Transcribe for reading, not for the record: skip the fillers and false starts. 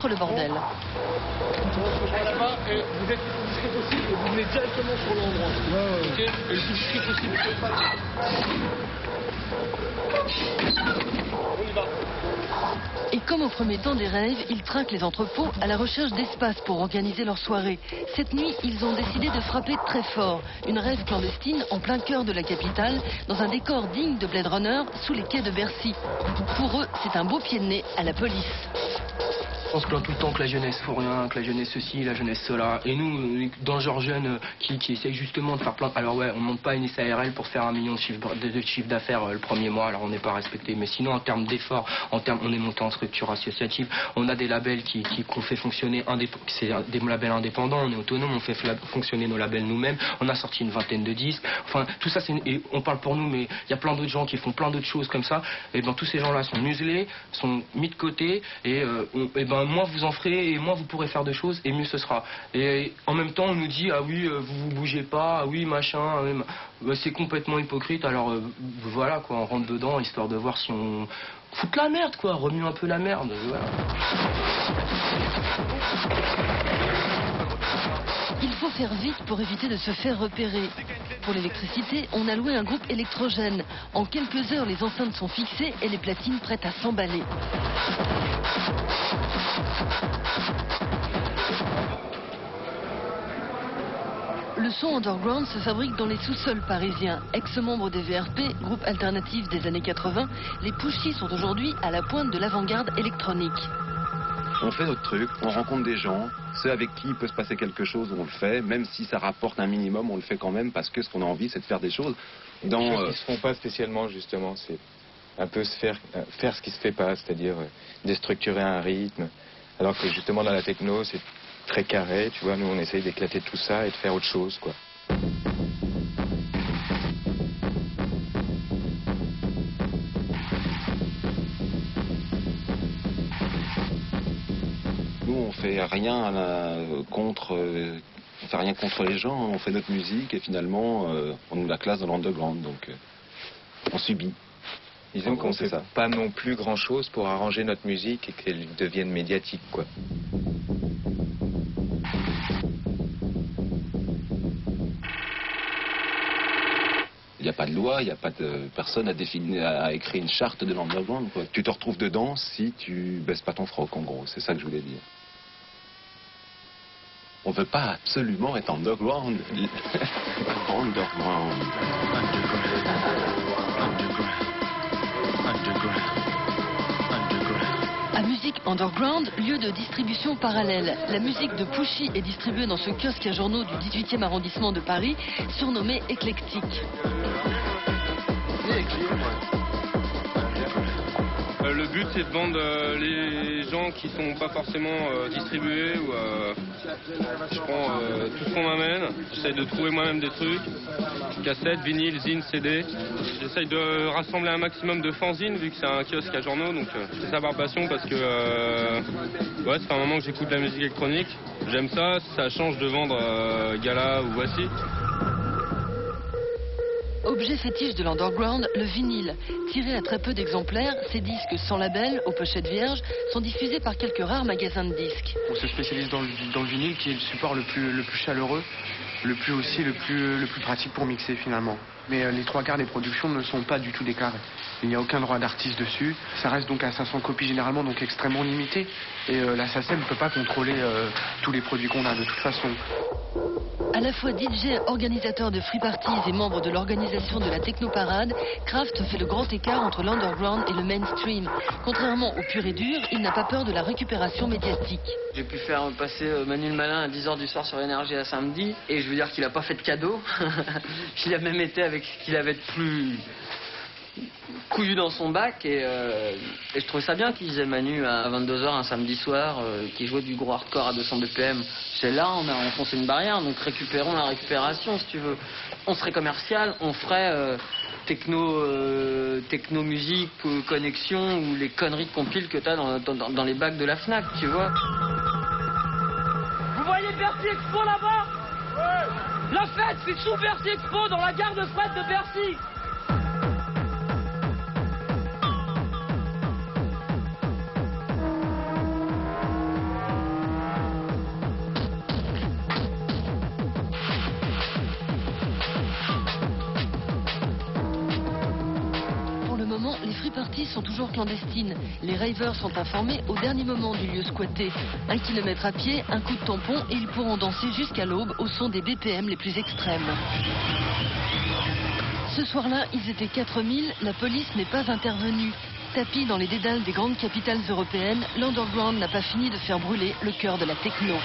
le bordel. Là-bas, et vous êtes le plus discret possible et vous venez directement sur l'endroit. Ok. Et le plus discret possible. On y va. Et comme au premier temps des rêves, ils trinquent les entrepôts à la recherche d'espace pour organiser leur soirée. Cette nuit, ils ont décidé de frapper très fort. Une rêve clandestine en plein cœur de la capitale, dans un décor digne de Blade Runner, sous les quais de Bercy. Pour eux, c'est un beau pied de nez à la police. On se plaint tout le temps que la jeunesse faut rien, que la jeunesse ceci, la jeunesse cela. Et nous, dans le genre jeune qui essaye justement de faire plein... Alors ouais, on monte pas une SARL pour faire 1 million de chiffre d'affaires le premier mois, alors on n'est pas respecté. Mais sinon, en termes d'efforts, on est monté en structure associative. On a des labels qu'on fait fonctionner, c'est des labels indépendants, on est autonome, on fait fonctionner nos labels nous-mêmes. On a sorti une 20aine de disques. Enfin, tout ça, et on parle pour nous, mais il y a plein d'autres gens qui font plein d'autres choses comme ça. Et ben tous ces gens-là sont muselés, sont mis de côté, et moins vous en ferez et moins vous pourrez faire de choses et mieux ce sera. Et en même temps on nous dit ah oui vous bougez pas, ah oui machin, c'est complètement hypocrite. Alors voilà quoi, on rentre dedans histoire de voir si on fout la merde quoi, remue un peu la merde. Voilà. Il faut faire vite pour éviter de se faire repérer. Pour l'électricité, on a loué un groupe électrogène. En quelques heures, les enceintes sont fixées et les platines prêtes à s'emballer. Le son underground se fabrique dans les sous-sols parisiens. Ex-membres des VRP, groupe alternatif des années 80, les Pushy sont aujourd'hui à la pointe de l'avant-garde électronique. On fait notre truc, on rencontre des gens, ceux avec qui il peut se passer quelque chose, on le fait, même si ça rapporte un minimum, on le fait quand même parce que ce qu'on a envie, c'est de faire des choses. Des choses qui se font pas spécialement, justement, c'est un peu faire ce qui se fait pas, c'est-à-dire déstructurer un rythme, alors que justement dans la techno, c'est très carré, tu vois, nous on essaye d'éclater tout ça et de faire autre chose, quoi. Nous on fait rien contre les gens, on fait notre musique et finalement on nous la classe dans l'underground, donc on subit. Disons qu'on ne fait pas non plus grand-chose pour arranger notre musique et qu'elle devienne médiatique, quoi. Il n'y a pas de loi, il n'y a pas de personne à écrire une charte de l'underground, quoi. Tu te retrouves dedans si tu baisses pas ton froc, en gros. C'est ça que je voulais dire. On veut pas absolument être underground. Underground. À Musique Underground, lieu de distribution parallèle. La musique de Pushy est distribuée dans ce kiosque à journaux du 18e arrondissement de Paris, surnommé Éclectique. Le but c'est de vendre les gens qui sont pas forcément distribués ou je prends tout ce qu'on m'amène, j'essaye de trouver moi-même des trucs, cassettes, vinyles, zines, CD. J'essaye de rassembler un maximum de fanzines vu que c'est un kiosque à journaux, donc je fais ça par passion parce que ouais, ça fait un moment que j'écoute de la musique électronique, j'aime ça, ça change de vendre Gala ou Voici. Objet fétiche de l'underground, le vinyle. Tiré à très peu d'exemplaires, ces disques sans label, aux pochettes vierges, sont diffusés par quelques rares magasins de disques. On se spécialise dans le vinyle qui est le support le plus chaleureux, le plus pratique pour mixer finalement. Mais les 3/4 des productions ne sont pas du tout déclarées. Il n'y a aucun droit d'artiste dessus. Ça reste donc à 500 copies généralement, donc extrêmement limité. Et la SACEM ne peut pas contrôler tous les produits qu'on a de toute façon. À la fois DJ, organisateur de free parties et membre de l'organisation de la Technoparade, Kraft fait le grand écart entre l'underground et le mainstream. Contrairement au pur et dur, il n'a pas peur de la récupération médiatique. J'ai pu faire passer Manu le Malin à 10h du soir sur Énergie à samedi, et je veux dire qu'il n'a pas fait de cadeau. Il a même été avec ce qu'il avait de plus couillu dans son bac, et je trouvais ça bien qu'il disait Manu à 22h un samedi soir, qui jouait du gros hardcore à 200 BPM. C'est là, on a enfoncé une barrière, donc récupérons la récupération si tu veux. On serait commercial, on ferait techno musique, connexion, ou les conneries de compile que t'as dans les bacs de la Fnac, tu vois. Vous voyez Bercy Expo là-bas? Ouais. La fête, c'est sous Bercy Expo, dans la gare de fret de Bercy. parties sont toujours clandestines. Les ravers sont informés au dernier moment du lieu squatté. 1 kilomètre à pied, un coup de tampon et ils pourront danser jusqu'à l'aube au son des BPM les plus extrêmes. Ce soir-là, ils étaient 4000, la police n'est pas intervenue. Tapis dans les dédales des grandes capitales européennes, l'underground n'a pas fini de faire brûler le cœur de la techno.